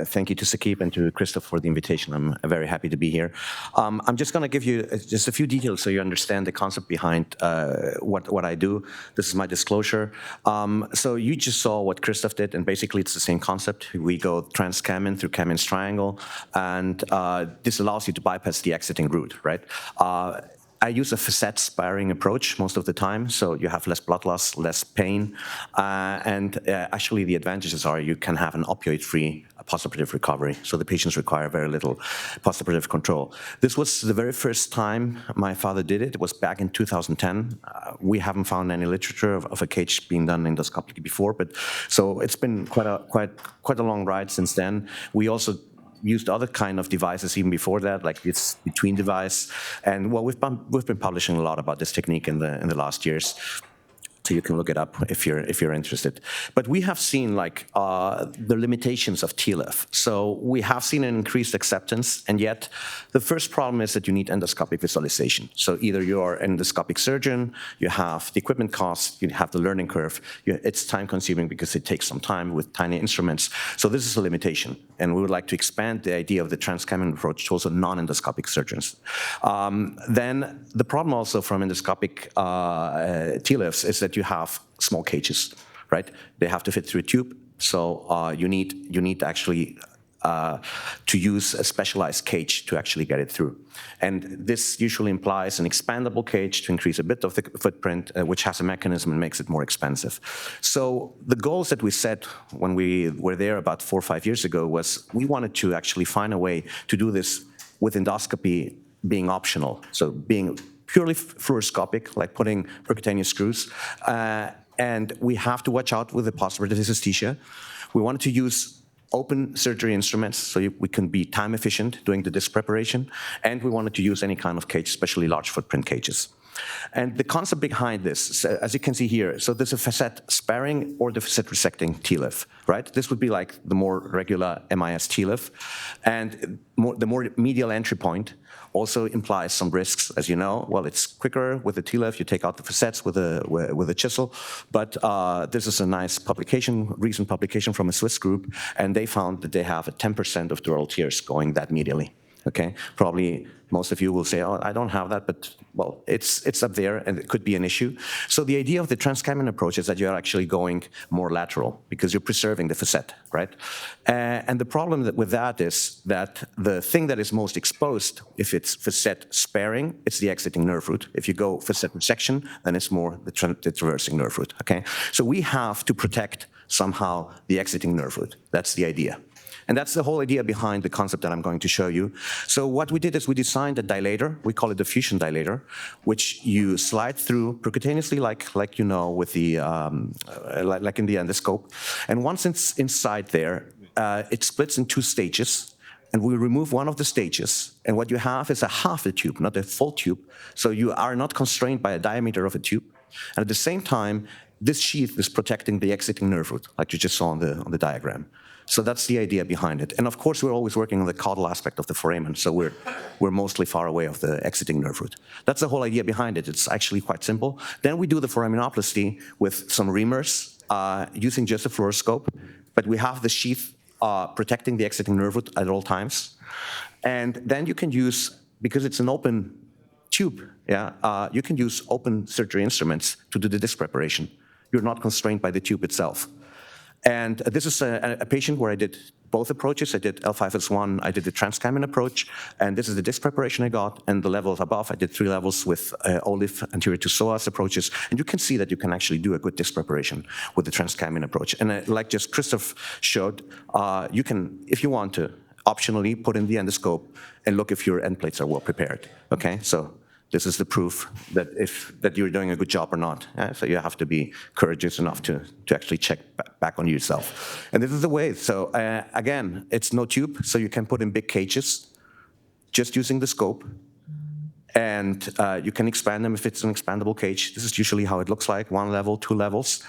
Thank you to Sakib and to Christoph for the invitation. I'm very happy to be here. I'm just going to give you just a few details so you understand the concept behind what I do. This is my disclosure. So you just saw what Christoph did, and basically it's the same concept. We go Trans-Kambin through Kambin's triangle, and this allows you to bypass the exiting route, right? I use a facet sparing approach most of the time, so you have less blood loss, less pain, and actually the advantages are you can have an opioid-free postoperative recovery, so the patients require very little postoperative control. This was the very first time my father did it. It was back in 2010. We haven't found any literature of a cage being done endoscopically before, but so it's been quite a long ride since then. We also used other kind of devices even before that, like this between device. And well, we've been publishing a lot about this technique in the last years. So you can look it up if you're interested. But we have seen like the limitations of TLIF. So we have seen an increased acceptance, and yet the first problem is that you need endoscopic visualization. So either you're an endoscopic surgeon, you have the equipment costs, you have the learning curve. It's time consuming because it takes some time with tiny instruments. So this is a limitation, and we would like to expand the idea of the Trans-Kambin approach to also non-endoscopic surgeons. Then the problem also from endoscopic TLIFs is that you have small cages, right? They have to fit through a tube, so you need actually to use a specialized cage to actually get it through. And this usually implies an expandable cage to increase a bit of the footprint, which has a mechanism and makes it more expensive. So the goals that we set when we were there about 4 or 5 years ago was we wanted to actually find a way to do this with endoscopy being optional, so being purely fluoroscopic, like putting percutaneous screws. And we have to watch out with the postoperative anesthesia. We wanted to use open surgery instruments so we can be time efficient doing the disc preparation. And we wanted to use any kind of cage, especially large footprint cages. And the concept behind this, as you can see here, so there's a facet sparing or the facet resecting TLIF, right? This would be like the more regular MIS TLIF. And the more medial entry point also implies some risks, as you know. Well, it's quicker with the TLIF. You take out the facets with a chisel. But this is a nice publication, recent publication from a Swiss group, and they found that they have a 10% of dural tears going that medially. Okay, probably most of you will say, oh, I don't have that, but well, it's up there and it could be an issue. So the idea of the Trans-Kambin approach is that you're actually going more lateral because you're preserving the facet, right? And the problem with that is that the thing that is most exposed, if it's facet sparing, it's the exiting nerve root. If you go facet resection, then it's more the traversing nerve root, okay? So we have to protect somehow the exiting nerve root. That's the idea. And that's the whole idea behind the concept that I'm going to show you. So what we did is we designed a dilator. We call it the fusion dilator, which you slide through percutaneously, like you know, with the like in the endoscope. And once it's inside there, it splits in 2 stages. And we remove one of the stages. And what you have is a half a tube, not a full tube. So you are not constrained by a diameter of a tube. And at the same time, this sheath is protecting the exiting nerve root, like you just saw on the diagram. So that's the idea behind it. And of course, we're always working on the caudal aspect of the foramen, so we're mostly far away of the exiting nerve root. That's the whole idea behind it. It's actually quite simple. Then we do the foraminoplasty with some reamers using just a fluoroscope, but we have the sheath protecting the exiting nerve root at all times. And then you can use, because it's an open tube, you can use open surgery instruments to do the disc preparation. You're not constrained by the tube itself. And this is a patient where I did both approaches. I did L5S1, I did the Trans-Kambin approach, and this is the disc preparation I got. And the levels above, I did 3 levels with OLIF, anterior to psoas approaches. And you can see that you can actually do a good disc preparation with the Trans-Kambin approach. And like just Christoph showed, you can, if you want to, optionally put in the endoscope and look if your end plates are well prepared. Okay, so this is the proof that you're doing a good job or not. So you have to be courageous enough to actually check back on yourself. And this is the way. So again, it's no tube, so you can put in big cages just using the scope. And you can expand them if it's an expandable cage. This is usually how it looks like, 1 level, 2 levels.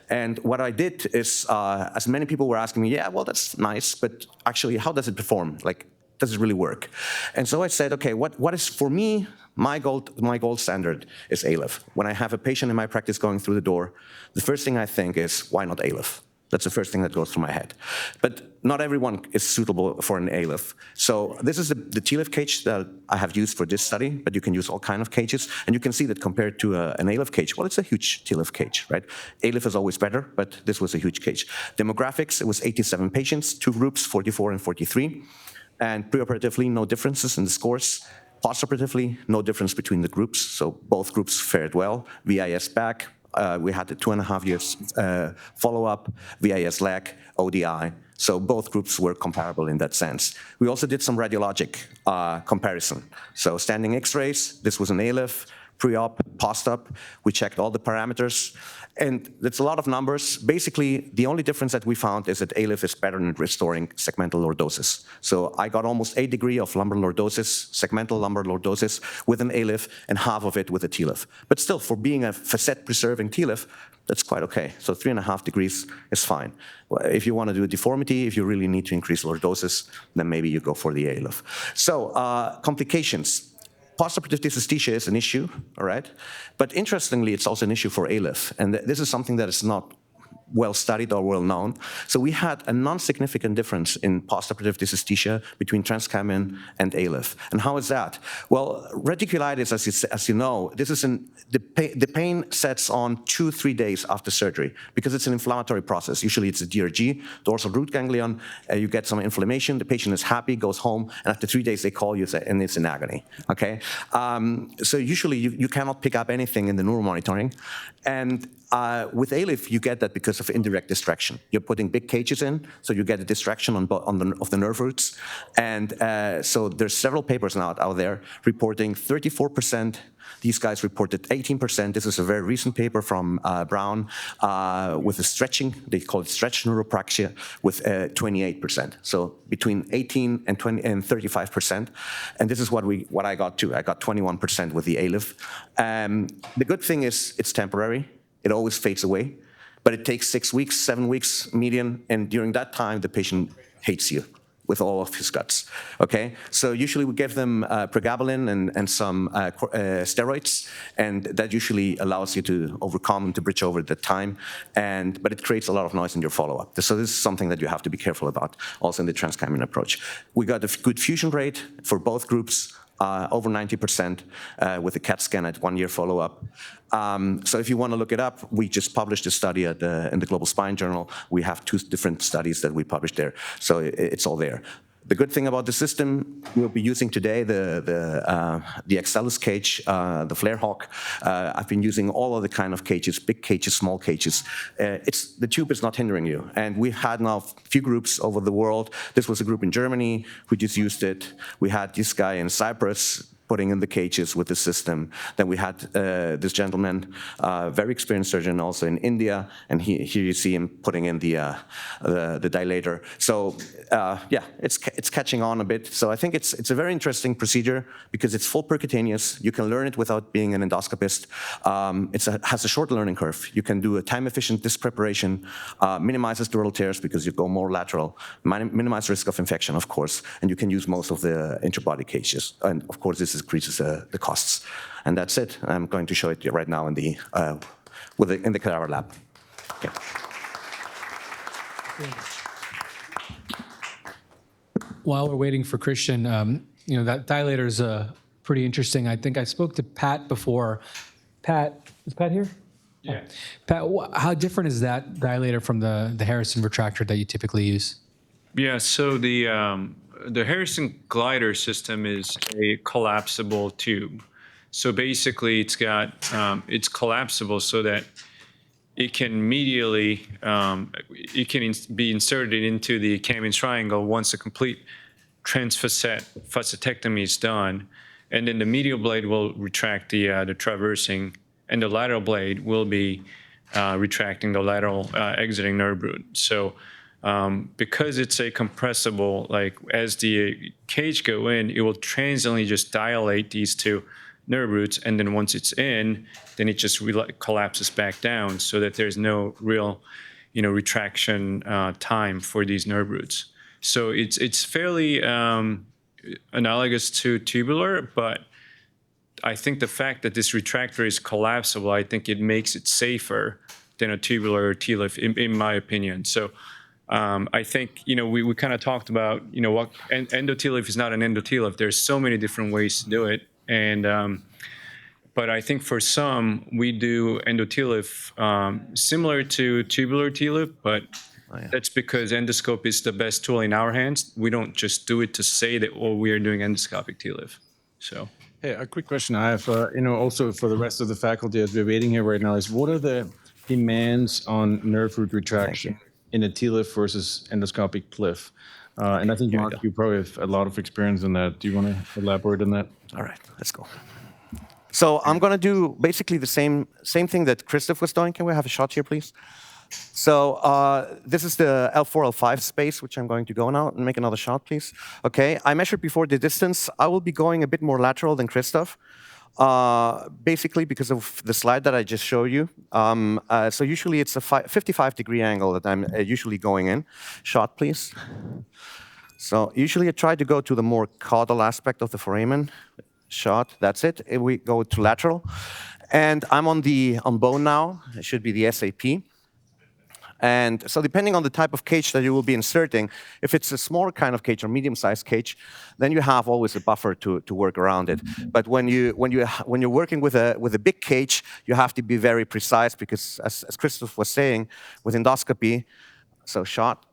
And what I did is, as many people were asking me, yeah, well, that's nice, but actually, how does it perform? Like, does it really work? And so I said, okay, what is, for me, my gold standard is ALIF. When I have a patient in my practice going through the door, the first thing I think is, why not ALIF? That's the first thing that goes through my head. But not everyone is suitable for an ALIF. So this is the TLIF cage that I have used for this study, but you can use all kinds of cages. And you can see that compared to an ALIF cage, well, it's a huge TLIF cage, right? ALIF is always better, but this was a huge cage. Demographics, it was 87 patients, 2 groups, 44 and 43. And preoperatively, no differences in the scores. Postoperatively, no difference between the groups. So both groups fared well. VIS back. We had the 2.5 years follow-up, VIS leg, ODI. So both groups were comparable in that sense. We also did some radiologic comparison. So standing X-rays, this was an ALIF, pre-op, post-op. We checked all the parameters. And that's a lot of numbers. Basically, the only difference that we found is that ALIF is better in restoring segmental lordosis. So I got almost 8 degrees of lumbar lordosis, segmental lumbar lordosis, with an ALIF, and half of it with a TLIF. But still, for being a facet-preserving TLIF, that's quite okay. So 3.5 degrees is fine. Well, if you want to do a deformity, if you really need to increase lordosis, then maybe you go for the ALIF. So complications. Postoperative dysesthesia is an issue, all right? But interestingly, it's also an issue for ALIF. And this is something that is not well studied or well known. So we had a non-significant difference in postoperative dysesthesia between Trans-Kambin and ALIF. And how is that? Well, radiculitis, as you know, this is the pain sets on 2-3 days after surgery because it's an inflammatory process. Usually it's a DRG, dorsal root ganglion. You get some inflammation. The patient is happy, goes home, and after 3 days they call you and it's in agony. Okay? So usually you cannot pick up anything in the neuromonitoring. And with ALIF, you get that because of indirect distraction. You're putting big cages in, so you get a distraction of the nerve roots. And so there's several papers now out there reporting 34%. These guys reported 18%. This is a very recent paper from Brown with the stretching. They call it stretch neuropraxia with 28%. So between 18 and 35%. And this is what I got too. I got 21% with the ALIF. The good thing is it's temporary. It always fades away, but it takes 6 weeks, 7 weeks median, and during that time, the patient hates you with all of his guts, okay? So usually we give them pregabalin and some steroids, and that usually allows you to overcome and to bridge over the time, but it creates a lot of noise in your follow-up. So this is something that you have to be careful about, also in the Trans-Kambin approach. We got a good fusion rate for both groups, over 90% with a CAT scan at 1 year follow-up. So if you want to look it up, we just published a study in the Global Spine Journal. We have 2 different studies that we published there, so it's all there. The good thing about the system we'll be using today, the Axelis cage, the Flarehawk. I've been using all of the kind of cages, big cages, small cages. The tube is not hindering you. And we've had now a few groups over the world. This was a group in Germany who just used it. We had this guy in Cyprus putting in the cages with the system. Then we had this gentleman, very experienced surgeon also in India, and here you see him putting in the dilator. So yeah, it's catching on a bit. So I think it's a very interesting procedure because it's full percutaneous. You can learn it without being an endoscopist. It has a short learning curve. You can do a time-efficient disc preparation, minimizes dural tears because you go more lateral, minimize risk of infection, of course, and you can use most of the interbody cages. And of course, this increases the costs. And that's it. I'm going to show it right now in the cadaver lab. Okay. While we're waiting for Christian, that dilator is pretty interesting. I think I spoke to Pat before. Pat, is Pat here? Yeah. Pat, how different is that dilator from the Harrison retractor that you typically use? Yeah, so the Harrison glider system is a collapsible tube. So basically it's collapsible so that it can immediately, be inserted into the Kambin triangle once a complete facetectomy is done. And then the medial blade will retract the traversing, and the lateral blade will be retracting the lateral exiting nerve root. So because it's a compressible, like as the cage go in, it will transiently just dilate these 2 nerve roots, and then once it's in, then it just collapses back down so that there's no real, retraction time for these nerve roots. So it's fairly analogous to tubular, but I think the fact that this retractor is collapsible, I think it makes it safer than a tubular TLIF, in my opinion. So I think, we kind of talked about, what endo-TLIF is not an endo-TLIF. There's so many different ways to do it. And but I think for some, we do endo-TLIF similar to tubular TLIF, but that's because endoscope is the best tool in our hands. We don't just do it to say that, we are doing endoscopic TLIF. So. Hey, a quick question I have, also for the rest of the faculty as we're waiting here right now is, what are the demands on nerve root retraction in a TLIF versus endoscopic PLIF? And I think, Mark, you probably have a lot of experience in that. Do you want to elaborate on that? All right, let's go. So I'm going to do basically the same thing that Christoph was doing. Can we have a shot here, please? So this is the L4, L5 space, which I'm going to go now and make another shot, please. Okay, I measured before the distance. I will be going a bit more lateral than Christoph, basically because of the slide that I just showed you. So usually it's a 55-degree angle that I'm usually going in. Shot, please. So usually I try to go to the more caudal aspect of the foramen. Shot, that's it. We go to lateral. And I'm on bone now. It should be the SAP. And so depending on the type of cage that you will be inserting, if it's a small kind of cage or medium-sized cage, then you have always a buffer to work around it. But when you're working with a big cage, you have to be very precise because, as Christoph was saying, with endoscopy, so shot.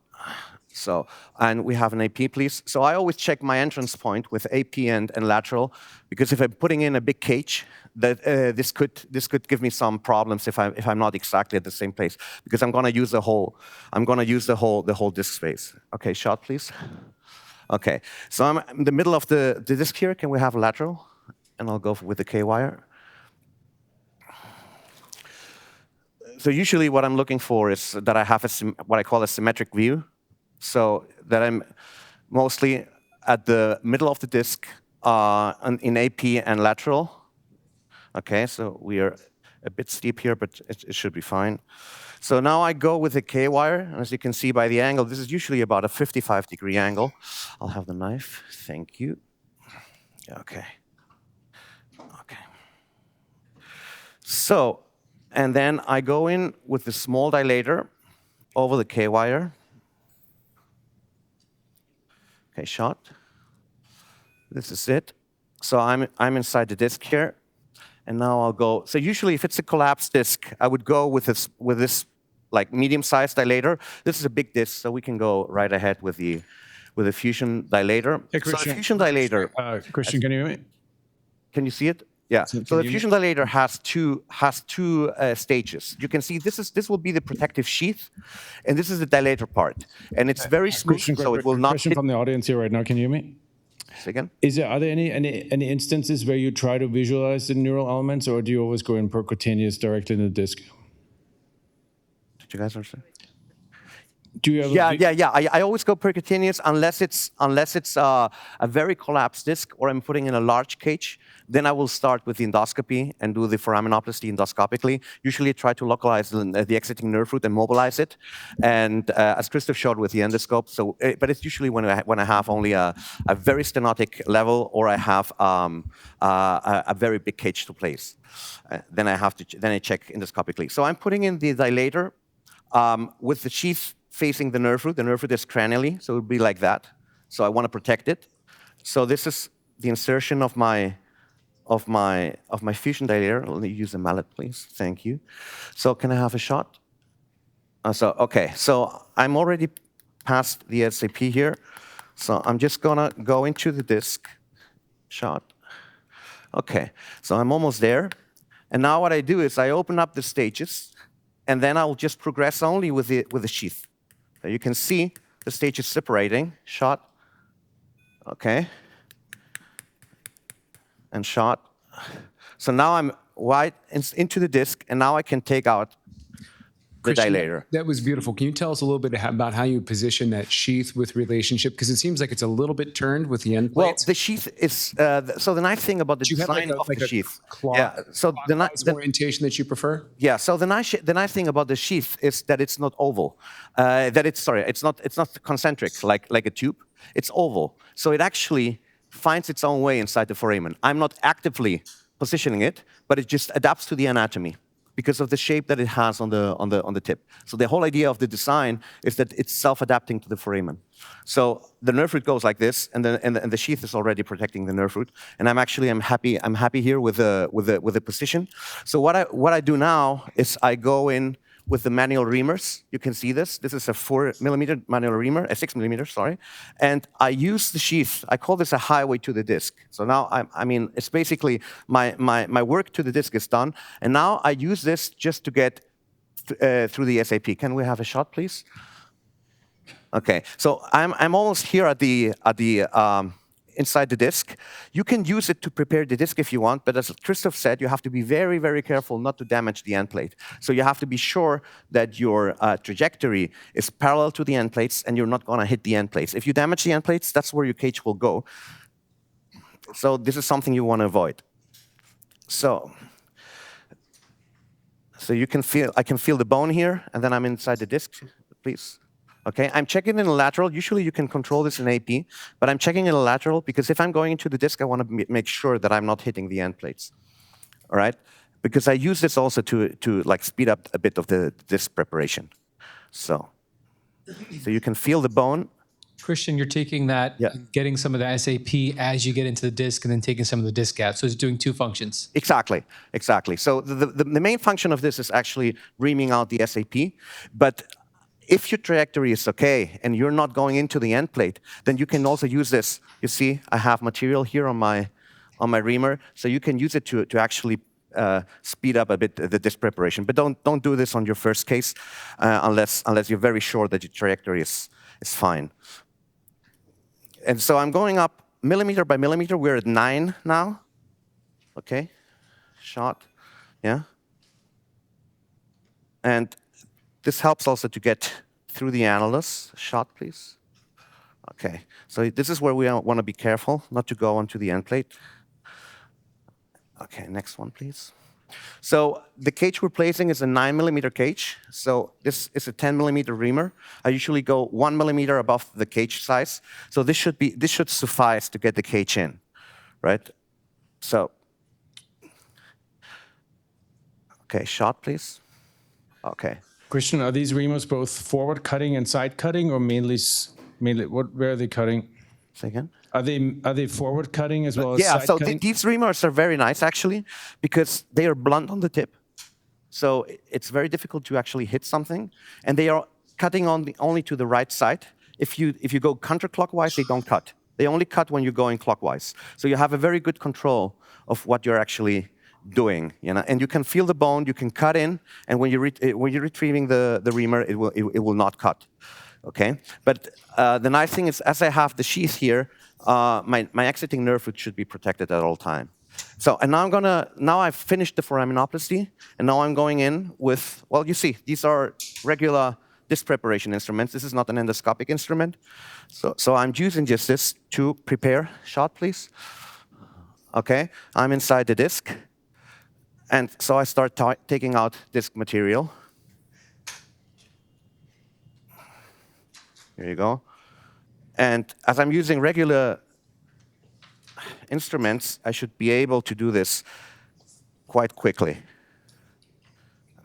So, and we have an AP, please. So I always check my entrance point with AP and lateral, because if I'm putting in a big cage, that this could give me some problems if I'm not exactly at the same place, because I'm going to use the whole disc space. Okay, shot, please. Okay, so I'm in the middle of the disc here. Can we have a lateral? And I'll go with the K-wire. So usually what I'm looking for is that I have what I call a symmetric view. So that I'm mostly at the middle of the disc in AP and lateral. Okay, so we are a bit steep here, but it should be fine. So now I go with the K-wire, and as you can see by the angle, this is usually about a 55-degree angle. I'll have the knife. Thank you. Okay. Okay. So, and then I go in with the small dilator over the K-wire. Okay, shot. This is it. So I'm inside the disc here, and now I'll go. So usually, if it's a collapsed disc, I would go with this like medium-sized dilator. This is a big disc, so we can go right ahead with the fusion dilator. Hey, so the fusion dilator. Christian, can you hear me? Can you see it? Yeah. So the fusion dilator has two stages. You can see this will be the protective sheath, and this is the dilator part, and it's very smooth, so it will not. Question from the audience here right now. Can you hear me? Say again? Are there any instances where you try to visualize the neural elements, or do you always go in percutaneous directly in the disc? Did you guys understand? Do you have yeah. I always go percutaneous unless it's a very collapsed disc or I'm putting in a large cage. Then I will start with the endoscopy and do the foraminoplasty endoscopically. Usually try to localize the exiting nerve root and mobilize it. And as Christoph showed with the endoscope, so but it's usually when I have only a very stenotic level or I have a very big cage to place. Then I check endoscopically. So I'm putting in the dilator with the sheath facing the nerve root. The nerve root is cranially, so it would be like that. So I want to protect it. So this is the insertion of my fusion dilator. Let me use a mallet, please. Thank you. So can I have a shot? Okay. So I'm already past the SAP here. So I'm just gonna go into the disc. Shot. Okay. So I'm almost there. And now what I do is I open up the stages, and then I'll just progress only with the sheath. So you can see the stages separating. Shot. Okay. And shot. So now I'm wide into the disc, and now I can take out the Christian, dilator. That was beautiful. Can you tell us a little bit about how you position that sheath with relationship? Because it seems like it's a little bit turned with the end plates. Well, the sheath is, so the nice thing about the design of the sheath. Yeah. So the orientation that you prefer? Yeah, so the nice thing about the sheath is that it's not oval. It's not concentric like a tube. It's oval. So it actually finds its own way inside the foramen. I'm not actively positioning it, but it just adapts to the anatomy. because of the shape that it has on the tip. So the whole idea of the design is that it's self-adapting to the foramen. So the nerve root goes like this, and the sheath is already protecting the nerve root. And I'm happy here with the position. So what I do now is I go in with the manual reamers. You can see this. This is a 4mm manual reamer, a 6mm, sorry. And I use the sheath. I call this a highway to the disc. So now, I mean, it's basically my work to the disc is done. And now I use this just to get through the SAP. Can we have a shot, please? Okay, so I'm almost here at the inside the disc. You can use it to prepare the disc if you want, but as Christoph said, you have to be very, very careful not to damage the end plate. So you have to be sure that your trajectory is parallel to the end plates and you're not going to hit the end plates. If you damage the end plates, that's where your cage will go. So this is something you want to avoid. So you can feel, I can feel the bone here, and then I'm inside the disc, please. Okay, I'm checking in the lateral. Usually you can control this in AP, but I'm checking in the lateral because if I'm going into the disc, I want to make sure that I'm not hitting the end plates. All right, because I use this also to like speed up a bit of the disc preparation. So you can feel the bone. Christian, you're taking that, Yeah. and getting some of the SAP as you get into the disc, and then taking some of the disc out. So it's doing two functions. Exactly, exactly. So the main function of this is actually reaming out the SAP, but if your trajectory is okay and you're not going into the end plate, then you can also use this. You see, I have material here on my reamer, so you can use it to actually speed up a bit the disc preparation. But don't do this on your first case unless you're very sure that your trajectory is fine. And so I'm going up millimeter by millimeter. We're at 9 now. Okay, shot, yeah. And this helps also to get through the annulus. Shot, please. Okay, so this is where we want to be careful not to go onto the end plate. Okay, next one, please. So the cage we're placing is a 9mm cage. So this is a 10mm reamer. I usually go 1mm above the cage size. So this should suffice to get the cage in, right? So, okay, shot, please. Okay. Christian, are these reamers both forward cutting and side cutting, or mainly where are they cutting? Say again? Are they forward cutting as well as Yeah, side so cutting? these reamers are very nice actually because they are blunt on the tip. So it's very difficult to actually hit something, and they are cutting only to the right side. If you go counterclockwise, they don't cut. They only cut when you're going clockwise. So you have a very good control of what you're actually doing, you know, and you can feel the bone. You can cut in, and when you're retrieving the reamer, it will not cut. Okay, but the nice thing is, as I have the sheath here, my exiting nerve root should be protected at all time. So, and now I've finished the foraminoplasty, and now I'm going in with, well, you see, these are regular disc preparation instruments. This is not an endoscopic instrument. So I'm using just this to prepare. Shot, please. Okay, I'm inside the disc. And so I start taking out disc material. Here you go. And as I'm using regular instruments, I should be able to do this quite quickly.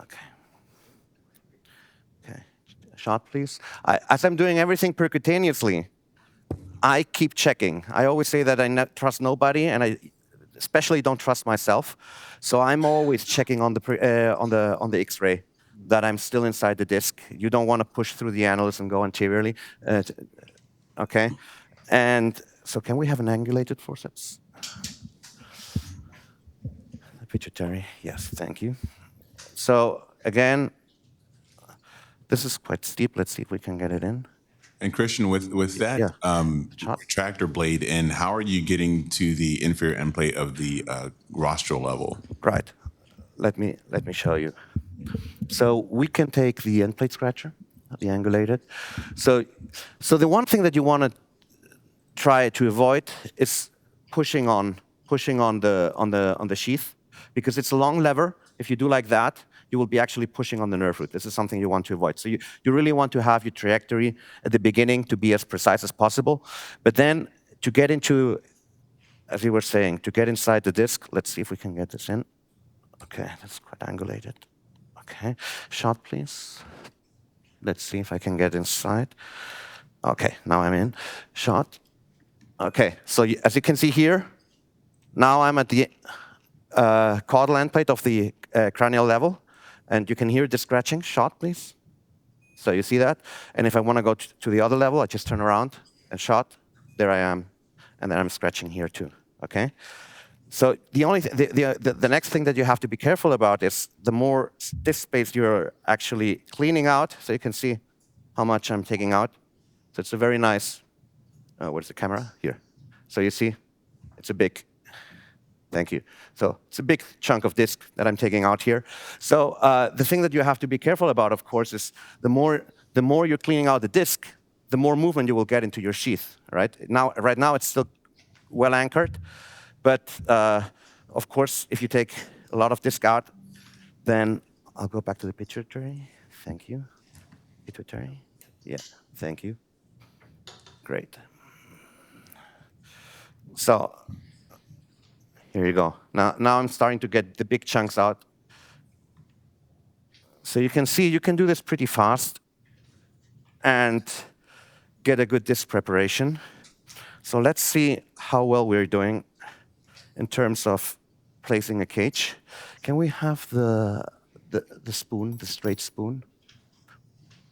Okay. Okay. Shot, please. As I'm doing everything percutaneously, I keep checking. I always say that I trust nobody, and I especially don't trust myself. So I'm always checking on the X-ray that I'm still inside the disc. You don't want to push through the annulus and go anteriorly. Okay, and so can we have an angulated forceps? The pituitary, yes, thank you. So again, this is quite steep. Let's see if we can get it in. And Christian, with that retractor blade in, how are you getting to the inferior end plate of the rostral level? Right. Let me show you. So we can take the end plate scratcher, the angulated. So the one thing that you want to try to avoid is pushing on the sheath, because it's a long lever. If you do like that, you will be actually pushing on the nerve root. This is something you want to avoid. So you really want to have your trajectory at the beginning to be as precise as possible. But then to get into, as you were saying, to get inside the disc, let's see if we can get this in. Okay, that's quite angulated. Okay, shot, please. Let's see if I can get inside. Okay, now I'm in. Shot. Okay, so as you can see here, now I'm at the caudal end plate of the cranial level, and you can hear the scratching. Shot, please. So you see that? And if I want to go to the other level, I just turn around and shot. There I am, and then I'm scratching here too. Okay. So the next thing that you have to be careful about is the more disk space you're actually cleaning out. So you can see how much I'm taking out. So it's a very nice. Where's the camera? Here. So you see, it's a big. Thank you. So it's a big chunk of disk that I'm taking out here. So the thing that you have to be careful about, of course, is the more you're cleaning out the disk, the more movement you will get into your sheath. Right now, it's still well anchored, but of course, if you take a lot of disk out, then I'll go back to the pituitary. Thank you. Pituitary. Yeah. Thank you. Great. So here you go. Now I'm starting to get the big chunks out. So you can see you can do this pretty fast and get a good disc preparation. So let's see how well we're doing in terms of placing a cage. Can we have the spoon, the straight spoon?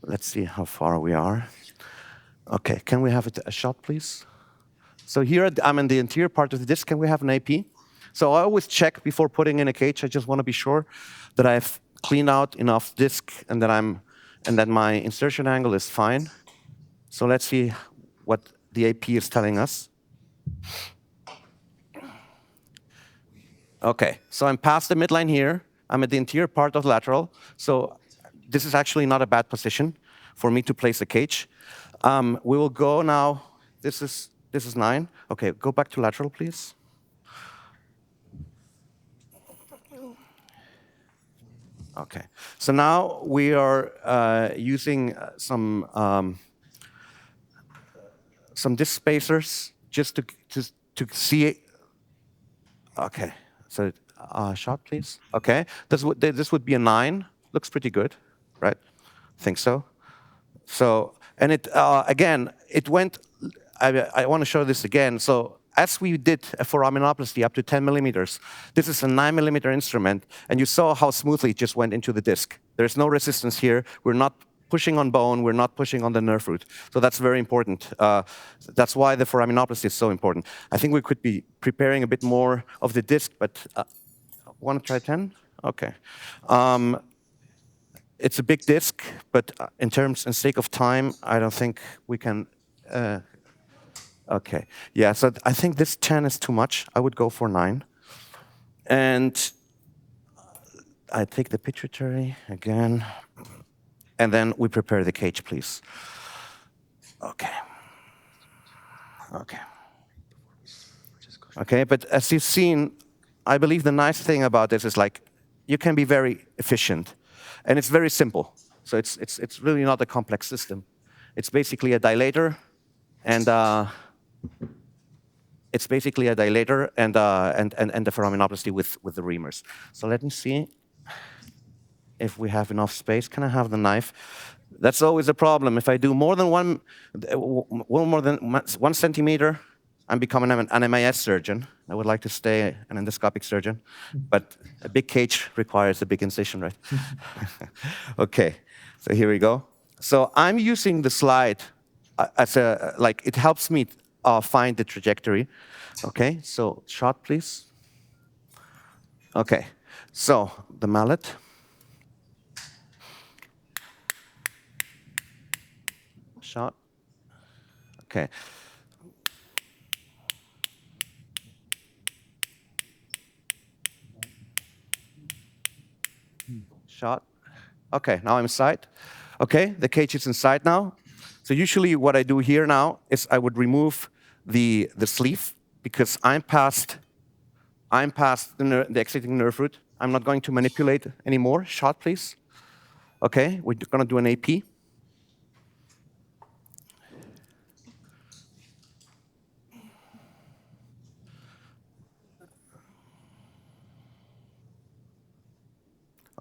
Let's see how far we are. Okay, can we have a shot, please? So here I'm in the anterior part of the disc. Can we have an AP? So I always check before putting in a cage. I just want to be sure that I've cleaned out enough disc and that my insertion angle is fine. So let's see what the AP is telling us. Okay, so I'm past the midline here. I'm at the interior part of lateral. So this is actually not a bad position for me to place a cage. We will go now. This is 9. Okay, go back to lateral, please. Okay, so now we are using some disc spacers just to see. Okay, so shot, please. Okay, this would be a 9. Looks pretty good, right? Think so. So, and it again, it went. I want to show this again. So as we did a foraminoplasty up to 10 millimeters, this is a 9 millimeter instrument, and you saw how smoothly it just went into the disc. There's no resistance here. We're not pushing on bone. We're not pushing on the nerve root. So that's very important. That's why the foraminoplasty is so important. I think we could be preparing a bit more of the disc, but want to try 10? Okay. It's a big disc, but in terms and sake of time, I don't think we can. Okay, yeah, so I think this 10 is too much. I would go for 9. And I take the pituitary again, and then we prepare the cage, please. Okay. Okay. Okay, but as you've seen, I believe the nice thing about this is like, you can be very efficient, and it's very simple. So it's really not a complex system. It's basically a dilator, and the foraminoplasty with the reamers. So let me see if we have enough space. Can I have the knife? That's always a problem. If I do more than 1 centimeter, I'm becoming an MIS surgeon. I would like to stay an endoscopic surgeon, but a big cage requires a big incision, right? Okay, so here we go. So I'm using the slide as it helps me find the trajectory. Okay, so shot, please. Okay, so the mallet. Shot. Okay. Shot. Okay, now I'm inside. Okay, the cage is inside now. So usually what I do here now is I would remove the sleeve because I'm past the exiting nerve root. I'm not going to manipulate anymore. Shot, please. Okay, we're going to do an AP.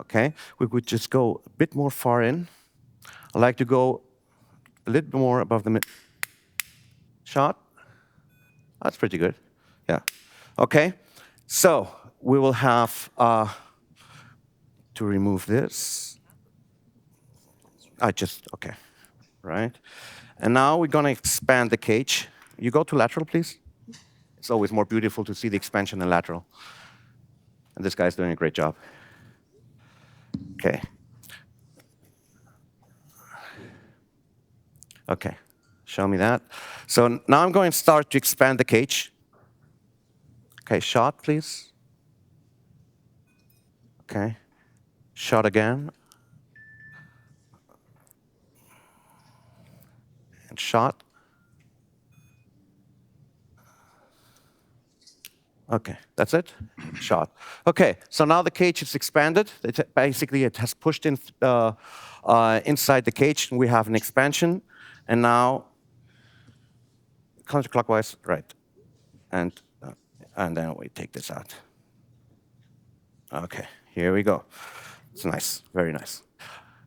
Okay, we would just go a bit more far in. I like to go a little bit more above the mid shot. That's pretty good. Yeah. Okay. So we will have to remove this. Okay. Right. And now we're going to expand the cage. You go to lateral, please. It's always more beautiful to see the expansion in lateral. And this guy's doing a great job. Okay. Okay. Show me that. So now I'm going to start to expand the cage. Okay, shot, please. Okay. Shot again. And shot. Okay, that's it. Shot. Okay, so now the cage is expanded. Basically, it has pushed in inside the cage, and we have an expansion. And now, counterclockwise, right. And then we take this out. Okay, here we go. It's nice, very nice.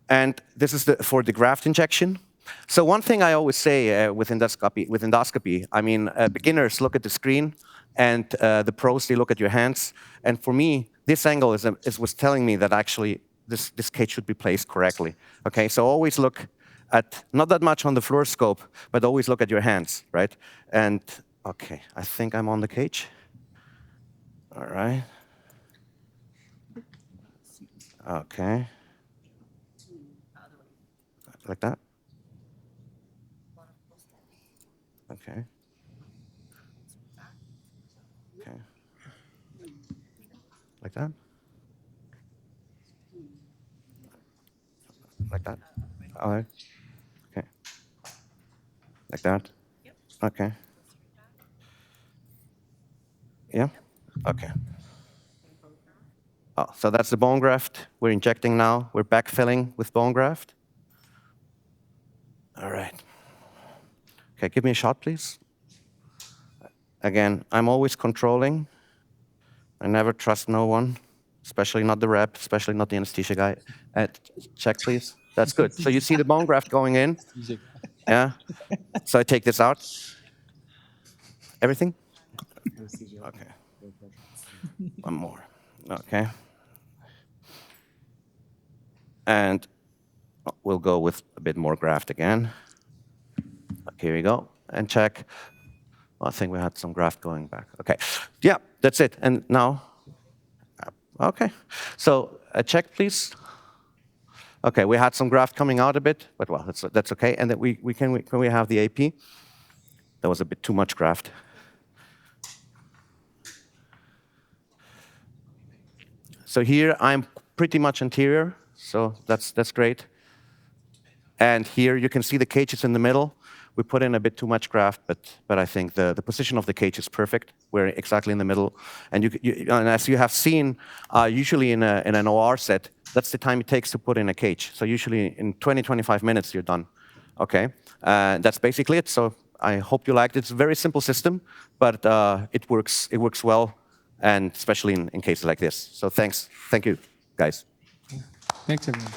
And this is for the graft injection. So one thing I always say with endoscopy, I mean, beginners look at the screen, and the pros, they look at your hands. And for me, this angle was telling me that actually this cage should be placed correctly. Okay, so always look at, not that much on the fluoroscope, but always look at your hands, right? And okay, I think I'm on the cage. All right. Okay. Like that? Okay. Okay. Like that? Like that? All right. Okay. Like that? Okay. Yeah? Okay. Oh, so that's the bone graft we're injecting now. We're backfilling with bone graft. All right. Okay, give me a shot, please. Again, I'm always controlling. I never trust no one, especially not the rep, especially not the anesthesia guy. Check, please. That's good. So you see the bone graft going in. Yeah. So I take this out. Everything? Okay. One more. Okay. And we'll go with a bit more graft again. Here we go. And check. Well, I think we had some graft going back. Okay. Yeah, that's it. And now, okay. So check, please. Okay, we had some graft coming out a bit, but well, that's okay. And then can we have the AP? That was a bit too much graft. So here I'm pretty much anterior, so that's great. And here you can see the cage is in the middle. We put in a bit too much graft, but I think the position of the cage is perfect. We're exactly in the middle. And, and as you have seen, usually in an OR set, that's the time it takes to put in a cage. So usually in 20, 25 minutes, you're done. Okay, that's basically it. So I hope you liked it. It's a very simple system, but it works well, and especially in cases like this. So thanks. Thank you, guys. Thanks, everyone.